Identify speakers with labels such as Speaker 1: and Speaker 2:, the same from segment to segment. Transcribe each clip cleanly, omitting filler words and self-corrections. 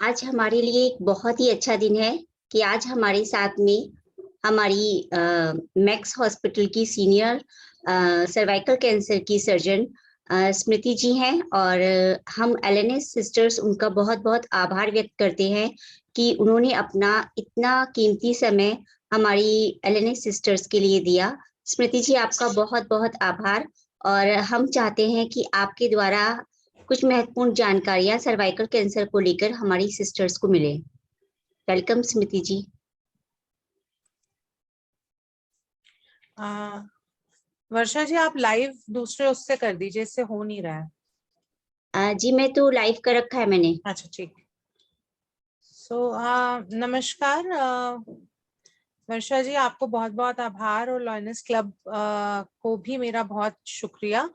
Speaker 1: आज हमारे लिए एक बहुत ही अच्छा दिन है कि आज हमारे साथ में हमारी मैक्स हॉस्पिटल की सीनियर सर्वाइकल कैंसर की सर्जन स्मृति जी हैं और हम एलएनएस सिस्टर्स उनका बहुत-बहुत आभार व्यक्त करते हैं कि उन्होंने अपना इतना कीमती समय हमारी एलएनएस सिस्टर्स के लिए दिया। स्मृति जी, आपका बहुत-बहुत आभार और हम चाहते हैं कि आपके द्वारा कुछ महत्वपूर्ण जानकारियाँ सर्वाइकल कैंसर को लेकर हमारी सिस्टर्स को मिले। वेलकम स्मिति जी।
Speaker 2: वर्षा जी, आप लाइव दूसरे उससे कर दीजिए, इससे हो नहीं रहा है।
Speaker 1: जी मैं तो लाइव कर रखा है मैंने।
Speaker 2: अच्छा ठीक। नमस्कार वर्षा जी, आपको बहुत बहुत आभार और लॉयनेस क्लब को भी मेरा बहुत शुक्रिया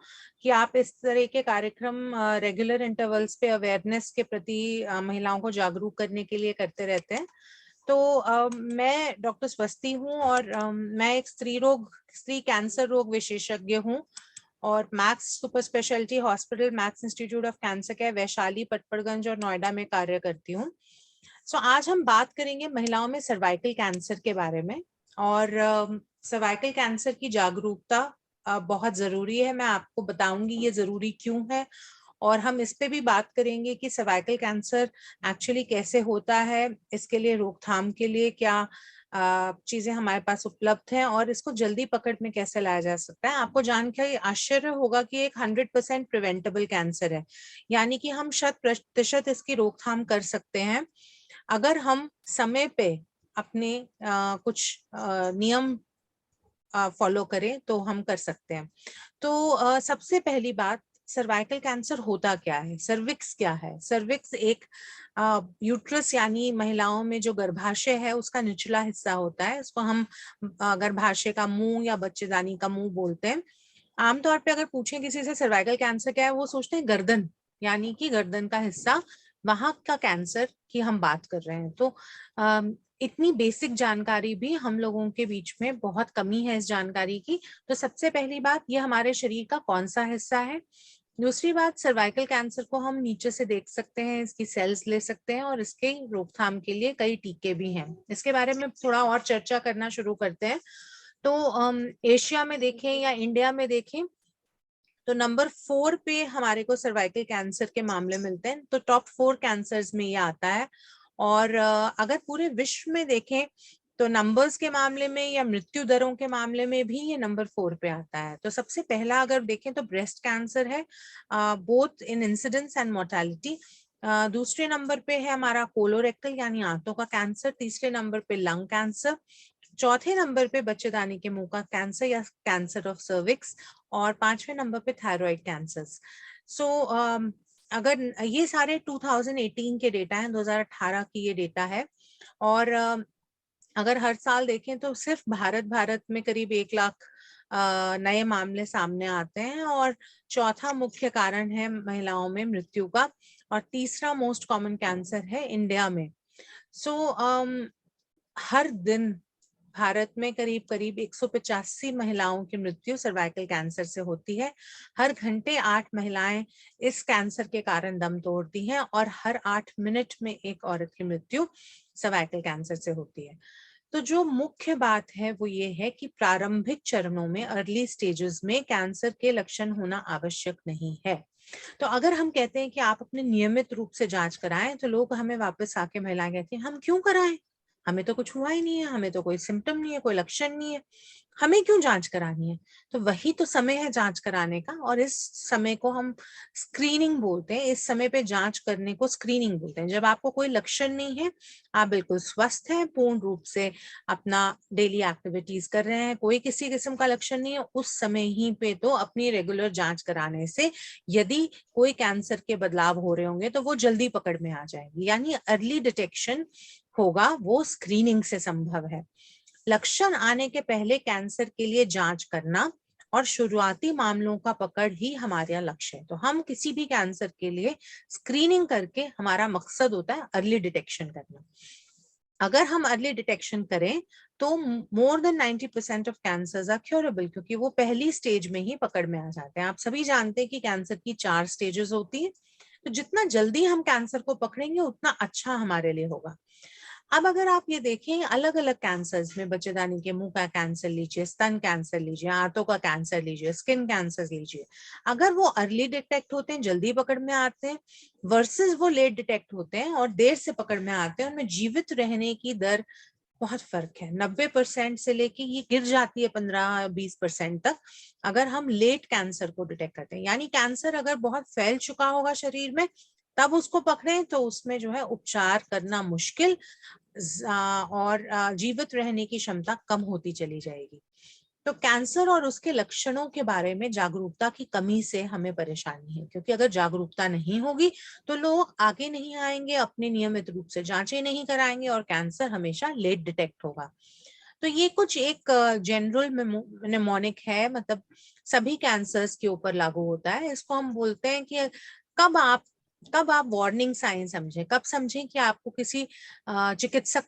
Speaker 2: कि आप इस तरह के कार्यक्रम रेगुलर इंटरवल्स पे अवेयरनेस के प्रति महिलाओं को जागरूक करने के लिए करते रहते हैं। तो मैं डॉक्टर स्वस्ति हूँ और मैं एक स्त्री कैंसर रोग विशेषज्ञ हूँ और max super speciality hospital max institute of cancer care Vaishali, Patparganj और नोएडा में कार्य करती हूँ। आज हम बात करेंगे महिलाओं में सर्वाइकल कैंसर के बारे में और सर्वाइकल कैंसर की जागरूकता बहुत जरूरी है। मैं आपको बताऊंगी ये जरूरी क्यों है और हम इस पे भी बात करेंगे कि सर्वाइकल कैंसर एक्चुअली कैसे होता है, इसके लिए रोकथाम के लिए क्या चीजें हमारे पास उपलब्ध हैं और इसको जल्दी पकड़ में कैसे लाया जा सकता है। आपको जानकर आश्चर्य होगा कि एक 100% प्रिवेंटेबल कैंसर है, यानी कि हम 100% इसकी रोकथाम कर सकते हैं अगर हम समय पे अपने कुछ नियम फॉलो करें तो हम कर सकते हैं। तो सबसे पहली बात, सर्वाइकल कैंसर होता क्या है, सर्विक्स क्या है। सर्विक्स एक यूट्रस यानी महिलाओं में जो गर्भाशय है उसका निचला हिस्सा होता है। इसको हम गर्भाशय का मुंह या बच्चेदानी का मुंह बोलते हैं। आमतौर पे अगर पूछें किसी से सर्वाइकल कैंसर क्या है, वो सोचते हैं गर्दन, यानी कि गर्दन का हिस्सा, वहां का कैंसर की हम बात कर रहे हैं। तो इतनी बेसिक जानकारी भी हम लोगों के बीच में बहुत कमी है इस जानकारी की। तो सबसे पहली बात, ये हमारे शरीर का कौन सा हिस्सा है। दूसरी बात, सर्वाइकल कैंसर को हम नीचे से देख सकते हैं, इसकी सेल्स ले सकते हैं और इसके रोकथाम के लिए कई टीके भी हैं। इसके बारे में थोड़ा और चर्चा करना शुरू करते हैं। तो एशिया में देखें या इंडिया में देखें तो नंबर 4 पे हमारे को सर्वाइकल कैंसर के मामले मिलते हैं। तो टॉप 4 कैंसर्स में ये आता है। और अगर पूरे विश्व में देखें तो नंबर्स के मामले में या मृत्यु दरों के मामले में भी ये नंबर 4 पे आता है। तो सबसे पहला अगर देखें तो ब्रेस्ट कैंसर है, both in incidence and mortality. दूसरे नंबर पे है हमारा कोलोरेक्टल यानी आंतों का कैंसर। तीसरे नंबर पे लंग कैंसर। चौथे नंबर पे बच्चेदानी के मुंह का कैंसर या कैंसर ऑफ सर्विक्स। और पांचवें नंबर पे थायराइड कैंसर। सो अगर ये सारे 2018 के डेटा हैं, 2018 की ये डेटा है। और अगर हर साल देखें तो सिर्फ भारत में करीब 1 लाख नए मामले सामने आते हैं। और चौथा मुख्य कारण है महिलाओं में मृत्यु का। और तीसरा मोस्ट कॉमन कैंसर है इंडिया में। सो हर दिन भारत में करीब करीब 185 महिलाओं की मृत्यु सर्वाइकल कैंसर से होती है। हर घंटे 8 महिलाएं इस कैंसर के कारण दम तोड़ती हैं और हर 8 मिनट में एक औरत की मृत्यु सर्वाइकल कैंसर से होती है। तो जो मुख्य बात है वो ये है कि प्रारंभिक चरणों में, अर्ली स्टेजेस में कैंसर के लक्षण होना आवश्यक नहीं है। तो अगर हम कहते हैं कि आप अपने नियमित रूप से जांच कराएं, तो लोग हमें वापस आके महिलाएं कहती हैं हम क्यों कराएं, हमें तो कुछ हुआ ही नहीं है, हमें तो कोई सिम्टम नहीं है, कोई लक्षण नहीं है, हमें क्यों जांच करानी है। तो वही तो समय है जांच कराने का, और इस समय को हम स्क्रीनिंग बोलते हैं। इस समय पे जांच करने को स्क्रीनिंग बोलते हैं। जब आपको कोई लक्षण नहीं है, आप बिल्कुल स्वस्थ हैं, पूर्ण रूप से अपना डेली एक्टिविटीज कर रहे हैं, कोई किसी किस्म का लक्षण नहीं है, उस समय ही पे तो अपनी रेगुलर जांच कराने से यदि कोई कैंसर के बदलाव हो रहे होंगे तो वो जल्दी पकड़ में आ जाएगी। यानी अर्ली डिटेक्शन होगा, वो स्क्रीनिंग से संभव है। लक्षण आने के पहले कैंसर के लिए जांच करना और शुरुआती मामलों का पकड़ ही हमारा लक्ष्य है। तो हम किसी भी कैंसर के लिए स्क्रीनिंग करके, हमारा मकसद होता है अर्ली डिटेक्शन करना। अगर हम अर्ली डिटेक्शन करें तो more than 90% of cancers are curable, क्योंकि वो पहली स्टेज में ही पकड़ में आ जाते हैं। आप सभी जानते हैं कि कैंसर की 4 स्टेजेस होती है। तो जितना जल्दी हम कैंसर को पकड़ेंगे उतना अच्छा हमारे लिए होगा। अब अगर आप ये देखें अलग अलग कैंसर्स में, बच्चेदानी के मुंह का कैंसर लीजिए, स्तन कैंसर लीजिए, आंतों का कैंसर लीजिए, स्किन कैंसर लीजिए, अगर वो अर्ली डिटेक्ट होते हैं, जल्दी पकड़ में आते हैं, वर्सेस वो लेट डिटेक्ट होते हैं और देर से पकड़ में आते हैं, उनमें जीवित रहने की दर बहुत फर्क है। 90% से लेके ये गिर जाती है 15-20% तक अगर हम लेट कैंसर को डिटेक्ट करते हैं। यानी कैंसर अगर बहुत फैल चुका होगा शरीर में तब उसको पकड़ें तो उसमें जो है उपचार करना मुश्किल और जीवित रहने की क्षमता कम होती चली जाएगी। तो कैंसर और उसके लक्षणों के बारे में जागरूकता की कमी से हमें परेशानी है, क्योंकि अगर जागरूकता नहीं होगी तो लोग आगे नहीं आएंगे, अपने नियमित रूप से जांचें नहीं कराएंगे और कैंसर हमेशा लेट डिटेक्ट होगा। तो ये कुछ एक जनरल निमोनिक है, मतलब सभी कैंसर्स के ऊपर लागू होता है। इसको हम बोलते हैं कि कब आप वार्निंग साइन समझें, कब समझें कि आपको किसी चिकित्सक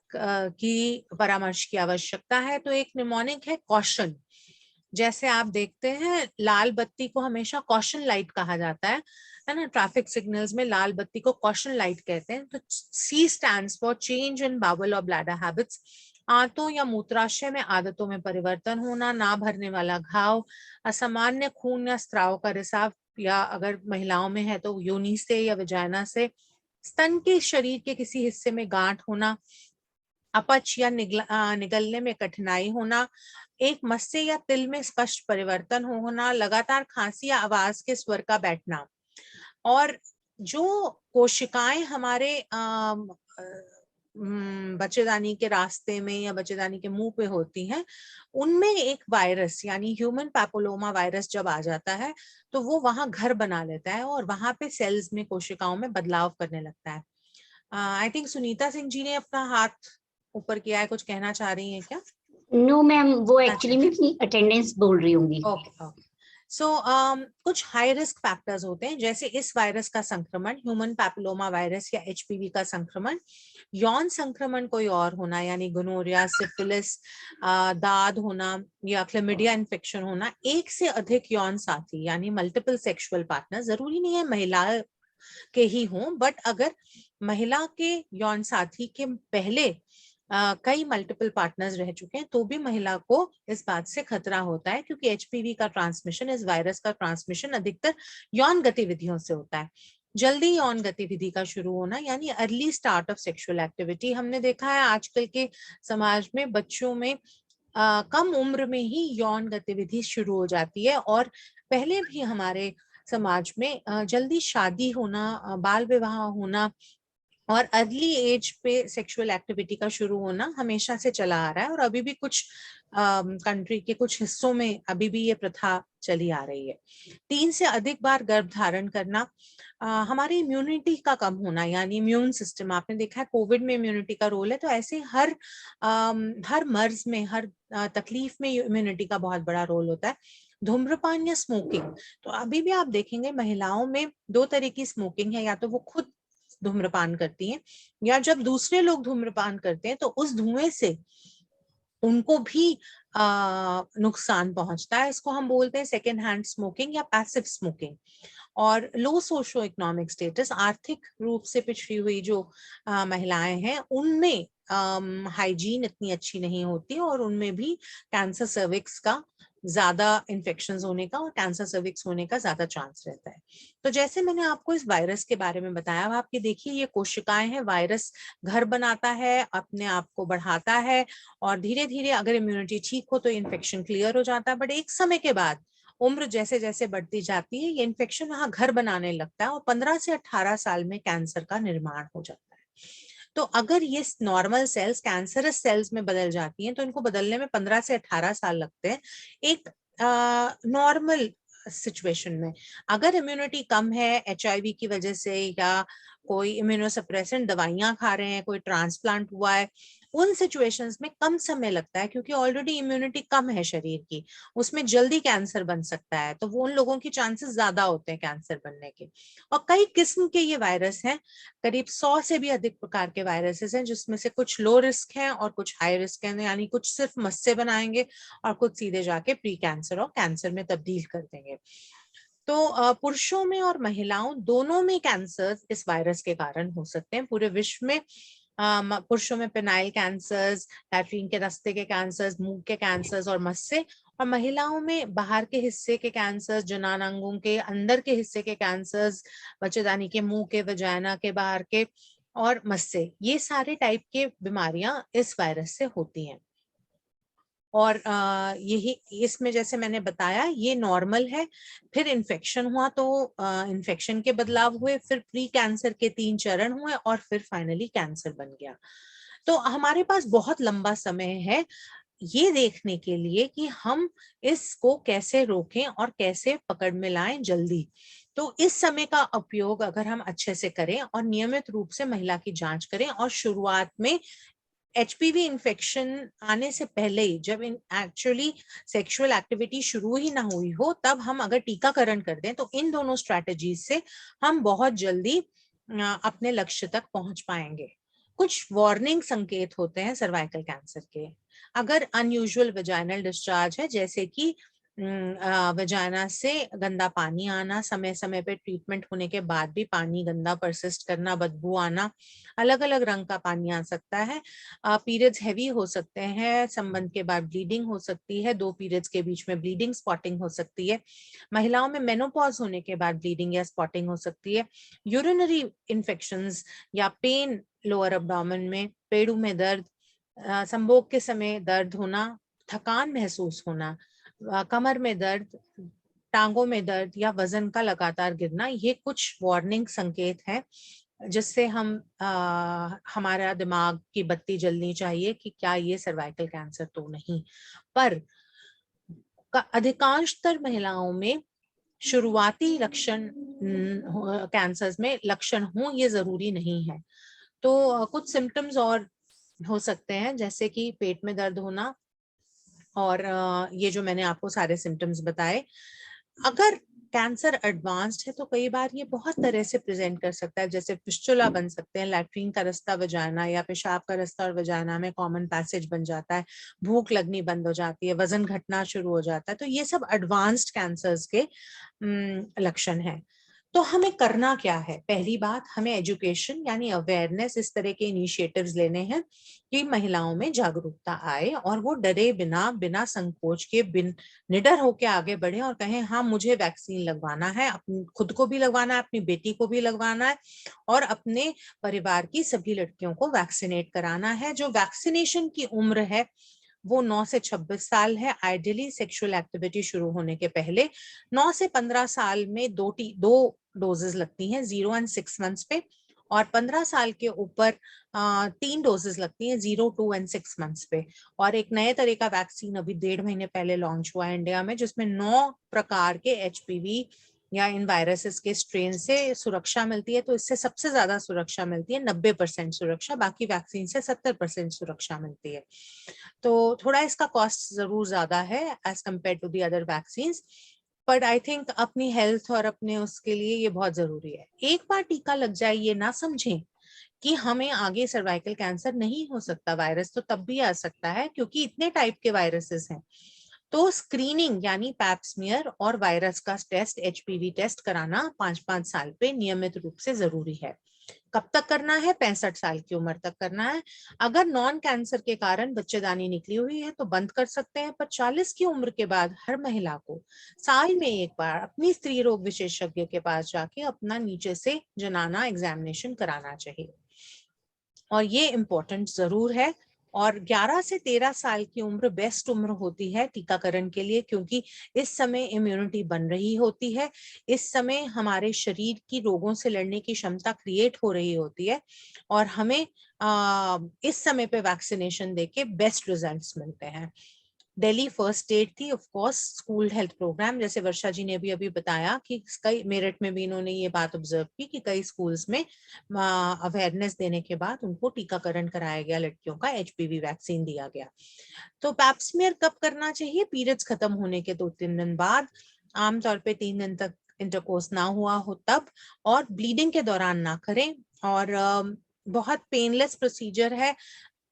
Speaker 2: की परामर्श की आवश्यकता है। तो एक निमोनिक है कॉशन। जैसे आप देखते हैं लाल बत्ती को हमेशा कॉशन लाइट कहा जाता है ना, ट्रैफिक सिग्नल्स में लाल बत्ती को कॉशन लाइट कहते हैं। तो C stands for change in bowel और ब्लैडर हैबिट्स। आंतों या मूत्राशय में आदतों में परिवर्तन होना, ना भरने वाला घाव, असामान्य खून या स्राव का रिसाव, या अगर महिलाओं में है तो योनि से या वजाइना से, स्तन के शरीर के किसी हिस्से में गांठ होना, अपच या निगलने में कठिनाई होना, एक मस्से या तिल में स्पष्ट परिवर्तन होना, लगातार खांसी या आवाज के स्वर का बैठना। और जो कोशिकाएं हमारे बच्चेदानी के रास्ते में या बच्चेदानी के मुंह पे होती हैं, उनमें एक वायरस यानी ह्यूमन पैपिलोमा वायरस जब आ जाता है तो वो वहां घर बना लेता है और वहां पे सेल्स में, कोशिकाओं में बदलाव करने लगता है। आई थिंक सुनीता सिंह जी ने अपना हाथ ऊपर किया है, कुछ कहना चाह रही हैं क्या?
Speaker 1: नो मैम, वो
Speaker 2: अच्छा,
Speaker 1: एक्चुअली मैं अपनी अटेंडेंस बोल रही होंगी।
Speaker 2: Okay okay. सो कुछ हाई रिस्क फैक्टर्स होते हैं, जैसे इस वायरस का संक्रमण, ह्यूमन पैपिलोमा वायरस या एचपीवी का संक्रमण, यौन संक्रमण कोई और होना यानी गोनोरिया, सिफिलिस, दाद होना या क्लेमिडिया इन्फेक्शन होना, एक से अधिक यौन साथी यानी मल्टीपल सेक्सुअल पार्टनर, जरूरी नहीं है महिला के ही हों, बट अगर महिला के यौन साथी के पहले कई मल्टीपल पार्टनर्स रह चुके हैं तो भी महिला को इस बात से खतरा होता है, क्योंकि एचपीवी का ट्रांसमिशन, इस वायरस का ट्रांसमिशन अधिकतर यौन गतिविधियों से होता है। जल्दी यौन गतिविधि का शुरू होना यानी early start of sexual activity. हमने देखा है आजकल के समाज में बच्चों में कम उम्र में ही यौन गतिविधि शुरू हो जाती है, और पहले भी हमारे समाज में जल्दी शादी होना, बाल विवाह होना और अर्ली एज पे सेक्सुअल एक्टिविटी का शुरू होना हमेशा से चला आ रहा है। और अभी भी कुछ कंट्री के कुछ हिस्सों में अभी भी ये प्रथा चली आ रही है। 3 से अधिक बार गर्भ धारण करना, हमारी इम्यूनिटी का कम होना यानी इम्यून सिस्टम, आपने देखा है कोविड में इम्यूनिटी का रोल है, तो ऐसे हर मर्ज में, हर तकलीफ में इम्यूनिटी का बहुत बड़ा रोल होता है। धूम्रपान या स्मोकिंग, तो अभी भी आप देखेंगे महिलाओं में 2 तरह की स्मोकिंग है, या तो वो खुद धूम्रपान करती हैं या जब दूसरे लोग धूम्रपान करते हैं तो उस धुएं से उनको भी नुकसान पहुंचता है। इसको हम बोलते हैं सेकेंड हैंड स्मोकिंग या पैसिव स्मोकिंग। और लो सोशो इकोनॉमिक स्टेटस, आर्थिक रूप से पिछड़ी हुई जो महिलाएं हैं उनमें हाइजीन इतनी अच्छी नहीं होती और उनमें भी कैंसर सर्विक्स का ज्यादा इन्फेक्शंस होने का और कैंसर सर्विक्स होने का ज्यादा चांस रहता है। तो जैसे मैंने आपको इस वायरस के बारे में बताया, अब आपके देखिए ये कोशिकाएं हैं, वायरस घर बनाता है, अपने आप को बढ़ाता है और धीरे धीरे अगर इम्यूनिटी ठीक हो तो इन्फेक्शन क्लियर हो जाता है। बट एक समय के बाद उम्र जैसे जैसे बढ़ती जाती है ये इन्फेक्शन वहां घर बनाने लगता है और 15 से 18 साल में कैंसर का निर्माण हो जाता है। तो अगर ये नॉर्मल सेल्स कैंसरस सेल्स में बदल जाती हैं तो इनको बदलने में 15 से 18 साल लगते हैं। एक नॉर्मल सिचुएशन में अगर इम्यूनिटी कम है एचआईवी की वजह से या कोई इम्यूनोसप्रेसेंट दवाइयां खा रहे हैं, कोई ट्रांसप्लांट हुआ है, उन सिचुएशंस में कम समय लगता है क्योंकि ऑलरेडी इम्यूनिटी कम है शरीर की, उसमें जल्दी कैंसर बन सकता है। तो वो उन लोगों की चांसेस ज्यादा होते हैं कैंसर बनने के। और कई किस्म के ये वायरस हैं, करीब 100 से भी अधिक प्रकार के वायरसेस हैं, जिसमें से कुछ लो रिस्क हैं और कुछ हाई रिस्क हैं, यानी कुछ सिर्फ मस्से बनाएंगे और कुछ सीधे जाके प्री कैंसर और कैंसर में तब्दील कर देंगे। तो पुरुषों में और महिलाओं दोनों में कैंसर इस वायरस के कारण हो सकते हैं। पूरे विश्व में पुरुषों में पेनाइल कैंसर्स, लैट्रिन के रास्ते के कैंसर्स, मुंह के कैंसर्स और मस्से, और महिलाओं में बाहर के हिस्से के कैंसर्स, जननांगों के अंदर के हिस्से के कैंसर्स, बच्चेदानी के मुंह के, वजाइना के बाहर के और मस्से, ये सारे टाइप के बीमारियां इस वायरस से होती हैं। और यही इसमें जैसे मैंने बताया ये नॉर्मल है, फिर इन्फेक्शन हुआ तो इन्फेक्शन के बदलाव हुए, फिर प्री कैंसर के 3 चरण हुए और फिर फाइनली कैंसर बन गया। तो हमारे पास बहुत लंबा समय है ये देखने के लिए कि हम इसको कैसे रोकें और कैसे पकड़ में लाएं जल्दी। तो इस समय का उपयोग अगर हम अच्छे से करें और नियमित रूप से महिला की जांच करें, और शुरुआत में एचपीवी इन्फेक्शन आने से पहले ही, जब एक्चुअली सेक्सुअल एक्टिविटी शुरू ही ना हुई हो, तब हम अगर टीकाकरण कर दें तो इन दोनों स्ट्रैटेजीज से हम बहुत जल्दी अपने लक्ष्य तक पहुंच पाएंगे। कुछ वार्निंग संकेत होते हैं सर्वाइकल कैंसर के। अगर अनयूजुअल वेजाइनल डिस्चार्ज है, जैसे कि वजाना से गंदा पानी आना, समय समय पे ट्रीटमेंट होने के बाद भी पानी गंदा परसिस्ट करना, बदबू आना, अलग अलग रंग का पानी आ सकता है, पीरियड्स हैवी हो सकते हैं, संबंध के बाद ब्लीडिंग हो सकती है, 2 पीरियड्स के बीच में ब्लीडिंग, स्पॉटिंग हो सकती है, महिलाओं में मेनोपॉज होने के बाद ब्लीडिंग या स्पॉटिंग हो सकती है, यूरिनरी इन्फेक्शंस या पेन लोअर अब्डोमेन में, पेड़ों में दर्द, संभोग के समय दर्द होना, थकान महसूस होना, कमर में दर्द, टांगों में दर्द या वजन का लगातार गिरना, ये कुछ वार्निंग संकेत हैं जिससे हम हमारा दिमाग की बत्ती जलनी चाहिए कि क्या ये सर्वाइकल कैंसर तो नहीं। पर अधिकांशतर महिलाओं में शुरुआती लक्षण कैंसर्स में लक्षण हो ये जरूरी नहीं है। तो कुछ सिम्टम्स और हो सकते हैं, जैसे कि पेट में दर्द होना, और ये जो मैंने आपको सारे सिम्टम्स बताए। अगर कैंसर एडवांस्ड है तो कई बार ये बहुत तरह से प्रेजेंट कर सकता है, जैसे फिस्टुला बन सकते हैं, लैट्रिन का रास्ता वजाना या पेशाब का रास्ता और वजाना में कॉमन पैसेज बन जाता है, भूख लगनी बंद हो जाती है, वजन घटना शुरू हो जाता है। तो ये सब एडवांस्ड कैंसर्स के लक्षण हैं। तो हमें करना क्या है? पहली बात, हमें एजुकेशन यानी अवेयरनेस, इस तरह के इनिशिएटिव्स लेने हैं कि महिलाओं में जागरूकता आए और वो डरे बिना, बिना संकोच के, निडर होके आगे बढ़े और कहें हाँ मुझे वैक्सीन लगवाना है, अपनी खुद को भी लगवाना है, अपनी बेटी को भी लगवाना है, और अपने परिवार की सभी लड़कियों को वैक्सीनेट कराना है। जो वैक्सीनेशन की उम्र है वो 9 से 26 साल है। आइडियली सेक्सुअल एक्टिविटी शुरू होने के पहले 9 से 15 साल में दो डोजेस लगती हैं, 0 एंड 6 मंथ्स पे, और 15 साल के ऊपर 3 डोजेस लगती हैं, 0, 2 एंड 6 मंथ्स पे। और एक नए तरह का वैक्सीन अभी 1.5 महीने पहले लॉन्च हुआ है इंडिया में, जिसमें 9 प्रकार के एचपीवी या इन वायरसेस के स्ट्रेन से सुरक्षा मिलती है। तो इससे सबसे ज्यादा सुरक्षा मिलती है, 90% सुरक्षा, बाकी वैक्सीन से 70% सुरक्षा मिलती है। तो थोड़ा इसका कॉस्ट जरूर ज्यादा है as compare to the other vaccine, but I think अपनी हेल्थ और अपने उसके लिए ये बहुत जरूरी है। एक बार टीका लग जाए ये ना समझें कि हमें आगे सर्वाइकल कैंसर नहीं हो सकता। वायरस तो तब भी आ सकता है क्योंकि इतने टाइप के वायरसेस हैं। तो स्क्रीनिंग यानी पैप स्मीयर और वायरस का टेस्ट, एचपीवी टेस्ट कराना 5-5 साल पे नियमित रूप से जरूरी है। कब तक करना है? 65 साल की उम्र तक करना है। अगर नॉन कैंसर के कारण बच्चेदानी निकली हुई है तो बंद कर सकते हैं, पर 40 की उम्र के बाद हर महिला को साल में एक बार अपनी स्त्री रोग विशेषज्ञ के पास जाके अपना नीचे से जनाना एग्जामिनेशन कराना चाहिए, और ये इम्पोर्टेंट जरूर है। और 11 से 13 साल की उम्र बेस्ट उम्र होती है टीकाकरण के लिए, क्योंकि इस समय इम्यूनिटी बन रही होती है, इस समय हमारे शरीर की रोगों से लड़ने की क्षमता क्रिएट हो रही होती है, और हमें इस समय पे वैक्सीनेशन देके बेस्ट रिजल्ट्स मिलते हैं। दिल्ली फर्स्ट स्टेट थी, of course school health program, जैसे वर्षा जी ने भी अभी बताया कि कई, मेरठ में भी इन्होंने ये बात ऑब्जर्व की कि कई स्कूल्स में अवेयरनेस देने के बाद उनको टीकाकरण कराया गया, लड़कियों का एचपीवी वैक्सीन दिया गया। तो पैप्समियर कब करना चाहिए? पीरियड्स खत्म होने के 2-3 दिन बाद, आमतौर पे 3 दिन तक इंटरकोर्स ना हुआ हो तब, और ब्लीडिंग के दौरान ना करें। और बहुत पेनलेस प्रोसीजर है,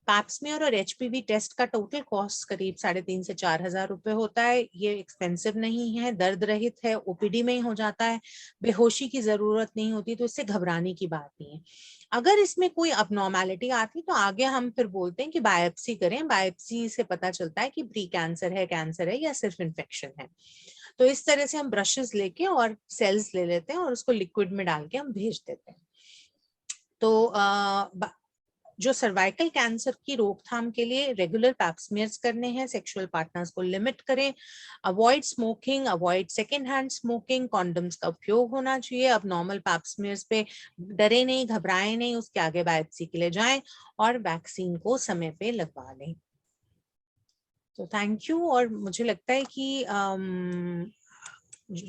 Speaker 2: पैप्समियर और एचपीवी टेस्ट का टोटल कॉस्ट करीब 3,500 से 4,000 रुपए होता है। ये एक्सपेंसिव नहीं है, दर्द रहित है, ओपीडी में ही हो जाता है, बेहोशी की जरूरत नहीं होती, तो इससे घबराने की बात नहीं है। अगर इसमें कोई अबनॉर्मैलिटी आती तो आगे हम फिर बोलते हैं कि बायोप्सी करें। बायोप्सी से पता चलता है कि प्री कैंसर है या सिर्फ इन्फेक्शन है। तो इस तरह से हम ब्रशेस लेके और सेल्स ले लेते हैं और उसको लिक्विड में डाल के हम भेज देते हैं। तो जो सर्वाइकल कैंसर की रोकथाम के लिए रेगुलर पैप्समियर्स करने हैं, सेक्सुअल पार्टनर्स को लिमिट करें, avoid smoking, avoid second hand smoking, condoms का उपयोग होना चाहिए। अब नॉर्मल पैप्समियर्स पे डरे नहीं, घबराएं नहीं, उसके आगे बायोप्सी के लिए जाएं और वैक्सीन को समय पे लगवा लें। तो थैंक यू। और मुझे लगता है कि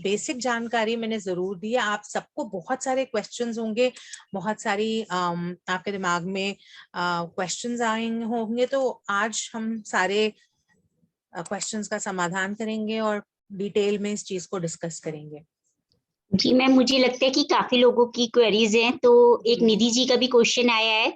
Speaker 2: बेसिक जानकारी मैंने जरूर दी है। आप सबको बहुत सारे क्वेश्चंस होंगे, बहुत सारी आपके दिमाग में क्वेश्चंस आए होंगे, तो आज हम सारे क्वेश्चंस का समाधान करेंगे और डिटेल में इस चीज को डिस्कस करेंगे।
Speaker 1: जी मैम, मुझे लगता है कि काफी लोगों की क्वेरीज हैं, तो एक निधि जी का भी क्वेश्चन आया है।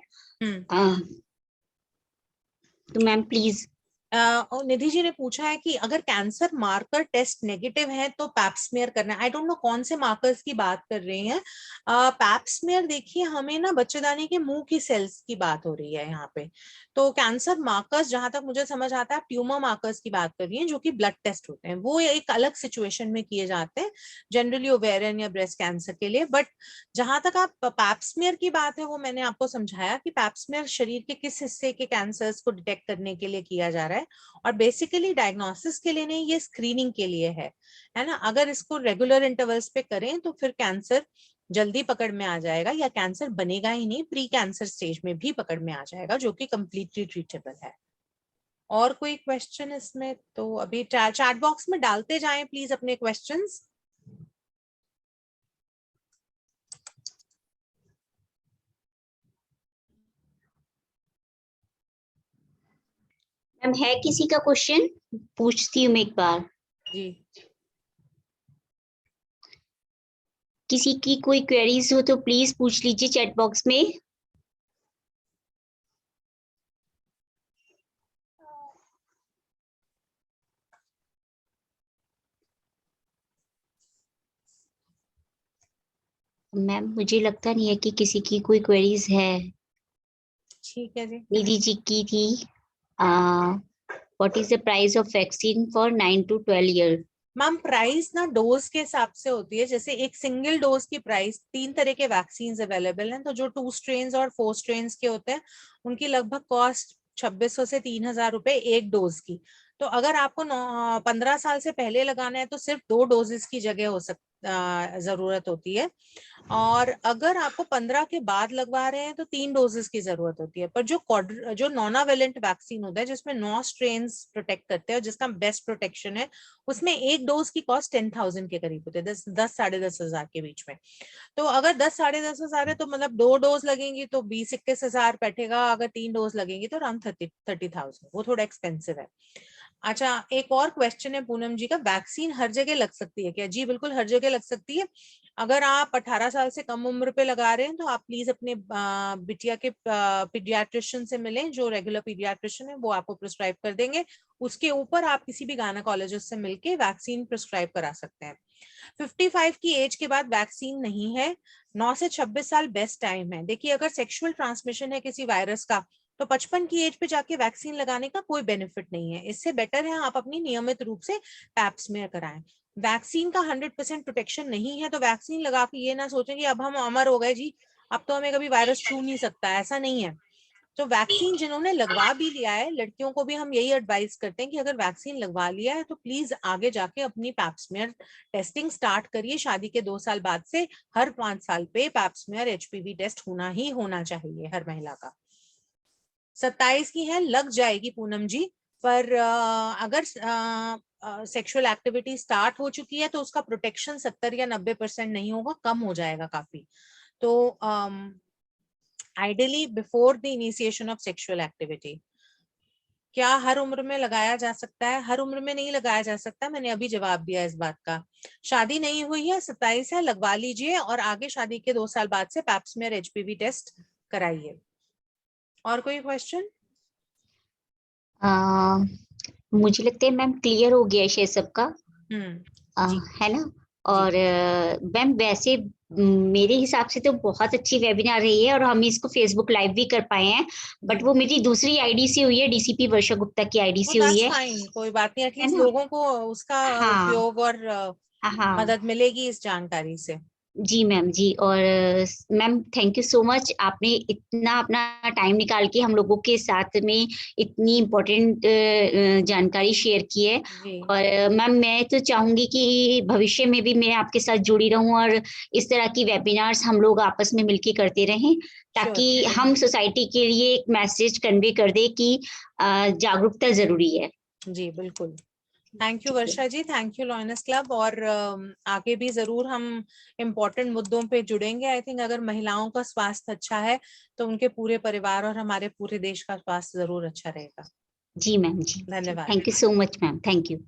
Speaker 1: तो मैम प्लीज।
Speaker 2: और निधि जी ने पूछा है कि अगर कैंसर मार्कर टेस्ट नेगेटिव है तो पैप्समियर करना है। आई डोंट नो कौन से मार्कर्स की बात कर रही हैं। पैप्समियर देखिए, हमें ना बच्चेदानी के मुंह की सेल्स की बात हो रही है यहाँ पे। तो कैंसर मार्कर्स, जहां तक मुझे समझ आता है, ट्यूमर मार्कर्स की बात कर रही है, जो कि ब्लड टेस्ट होते हैं। वो एक अलग सिचुएशन में किए जाते हैं, जनरली ओवेरियन या ब्रेस्ट कैंसर के लिए। बट जहां तक आप पैप्समियर की बात है, वो मैंने आपको समझाया कि पैप्समियर शरीर के किस हिस्से के कैंसर्स को डिटेक्ट करने के लिए किया जा रहा है, और बेसिकली डायग्नोसिस के लिए नहीं, ये स्क्रीनिंग के लिए है ना। अगर इसको रेगुलर इंटरवल्स पे करें तो फिर कैंसर जल्दी पकड़ में आ जाएगा, या कैंसर बनेगा ही नहीं, प्री कैंसर स्टेज में भी पकड़ में आ जाएगा, जो कि कंप्लीटली ट्रीटेबल है। और कोई क्वेश्चन इसमें? तो अभी चैट बॉक्स में डालते जाएं प्लीज अपने क्वेश्चंस।
Speaker 1: मैम है किसी का क्वेश्चन? पूछती हूँ मैं एक बार।
Speaker 2: जी,
Speaker 1: किसी की कोई क्वेरीज हो तो प्लीज पूछ लीजिए चैट बॉक्स में। मैम मुझे लगता नहीं है कि किसी की कोई क्वेरीज है।
Speaker 2: ठीक है जी।
Speaker 1: निधि जी की थी, what is the price of vaccine for 9 to 12 year?
Speaker 2: Ma'am price ना डोज के हिसाब से होती है। जैसे एक सिंगल डोज की प्राइस, 3 तरह के वैक्सीन अवेलेबल हैं, तो जो 2 स्ट्रेन्स और 4 स्ट्रेन्स के होते हैं, उनकी लगभग कॉस्ट 2,600 से 3,000 रुपए एक डोज की। तो अगर आपको 15 साल से पहले लगाना है तो सिर्फ 2 डोजेस की जगह जरूरत होती है, और अगर आपको 15 के बाद लगवा रहे हैं तो 3 डोजेस की जरूरत होती है। पर जो नॉनावेलेंट वैक्सीन होता है, जिसमें 9 स्ट्रेन्स प्रोटेक्ट करते हैं और जिसका बेस्ट प्रोटेक्शन है, उसमें एक डोज की कॉस्ट 10,000 के करीब होते हैं, 10 साढ़े 10,000 के बीच में। तो अगर 10 साढ़े 10,000 है तो मतलब 2 डोज लगेंगी तो 20-21,000 बैठेगा। अगर 3 डोज लगेंगी तो अराउंड 30,000। वो थोड़ा एक्सपेंसिव है। अच्छा, एक और क्वेश्चन है पूनम जी का, वैक्सीन हर जगह लग सकती है क्या? जी बिल्कुल, हर जगह लग सकती है। अगर आप 18 साल से कम उम्र पे लगा रहे हैं तो आप प्लीज अपने बिटिया के पीडियाट्रिशियन से मिलें। जो रेगुलर पीडियाट्रिशियन है वो आपको प्रिस्क्राइब कर देंगे। उसके ऊपर आप किसी भी गायनेकोलॉजिस्ट से मिलके वैक्सीन प्रिस्क्राइब करा सकते हैं। 55 की एज के बाद वैक्सीन नहीं है। 9 से 26 साल बेस्ट टाइम है। देखिए, अगर सेक्सुअल ट्रांसमिशन है किसी वायरस का, तो 55 की एज पे जाके वैक्सीन लगाने का कोई बेनिफिट नहीं है। इससे बेटर है आप अपनी नियमित रूप से पैप्समेयर कराएं। वैक्सीन का 100% प्रोटेक्शन नहीं है, तो वैक्सीन लगा के ये ना सोचें कि अब हम अमर हो गए जी, अब तो हमें कभी वायरस छू नहीं सकता। ऐसा नहीं है। तो वैक्सीन जिन्होंने लगवा भी लिया है, लड़कियों को भी हम यही एडवाइस करते हैं कि अगर वैक्सीन लगवा लिया है तो प्लीज आगे जाके अपनी पैप्समेयर टेस्टिंग स्टार्ट करिए। शादी के 2 साल बाद से हर 5 साल पे पैप्समेयर एचपीवी टेस्ट होना ही होना चाहिए हर महिला का। 27 की है, लग जाएगी पूनम जी। पर अगर सेक्सुअल एक्टिविटी स्टार्ट हो चुकी है तो उसका प्रोटेक्शन 70 या 90% नहीं होगा, कम हो जाएगा काफी। तो ideally before the initiation of sexual activity. क्या हर उम्र में लगाया जा सकता है? हर उम्र में नहीं लगाया जा सकता, मैंने अभी जवाब दिया इस बात का। शादी नहीं हुई है, 27 है, लगवा लीजिए और आगे शादी के 2 साल बाद से पैप्समेयर एचपीवी टेस्ट कराइए। और कोई क्वेश्चन?
Speaker 1: मुझे लगता है मैम क्लियर हो गया है सबका,
Speaker 2: जी
Speaker 1: है ना।
Speaker 2: जी
Speaker 1: और मैम वैसे मेरे हिसाब से तो बहुत अच्छी वेबिनार रही है और हम इसको फेसबुक लाइव भी कर पाए हैं, बट वो मेरी दूसरी आईडी से हुई है, डीसीपी वर्षा गुप्ता की आईडी
Speaker 2: वो
Speaker 1: से हुई
Speaker 2: दैट्स
Speaker 1: है
Speaker 2: फाइन, कोई बात नहीं,
Speaker 1: है
Speaker 2: एटलीस्ट
Speaker 1: ना।
Speaker 2: लोगों को उसका
Speaker 1: हाँ
Speaker 2: उपयोग और
Speaker 1: हाँ
Speaker 2: मदद मिलेगी इस जानकारी से।
Speaker 1: जी मैम जी। और ma'am thank you so much, आपने इतना अपना टाइम निकाल के हम लोगों के साथ में इतनी इम्पोर्टेंट जानकारी शेयर की है।
Speaker 2: जी
Speaker 1: और मैम मैं तो चाहूंगी कि भविष्य में भी मैं आपके साथ जुड़ी रहूं और इस तरह की वेबिनार्स हम लोग आपस में मिलके करते रहें,
Speaker 2: श्योर,
Speaker 1: ताकि हम सोसाइटी के लिए एक मैसेज कन्वे कर दे कि जागरूकता जरूरी है।
Speaker 2: जी बिल्कुल। थैंक यू
Speaker 1: ठीक है
Speaker 2: वर्षा जी, थैंक यू लॉयनेस क्लब। और आगे भी जरूर हम इम्पोर्टेंट मुद्दों पे जुड़ेंगे। आई थिंक अगर महिलाओं का स्वास्थ्य अच्छा है तो उनके पूरे परिवार और हमारे पूरे देश का स्वास्थ्य जरूर अच्छा रहेगा।
Speaker 1: जी मैम जी।
Speaker 2: धन्यवाद।
Speaker 1: Thank you so much ma'am, thank you.